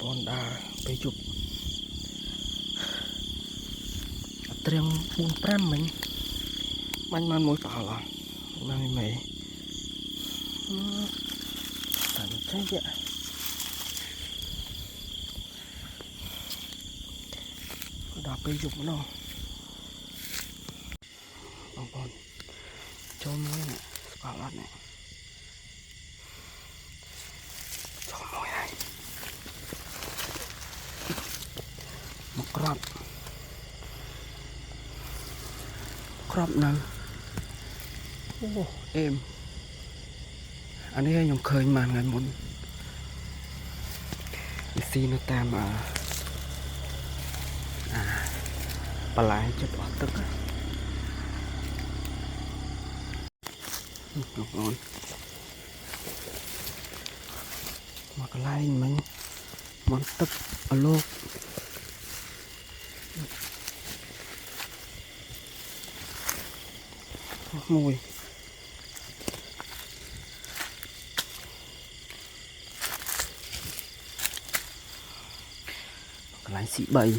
bọn đã bị chụp triêng buôn pram mình man mối bảo là mang mày thành thế vậy đã bị chụp nó bọn cho mối này bảo là này cho mối này một crop nào em anh ấy nhung khơi mà ngày muốn xin nó ta mà bà lại cho bỏ tức ngon mà cái lai mình món tức ở lô mùi cái lái xị bầy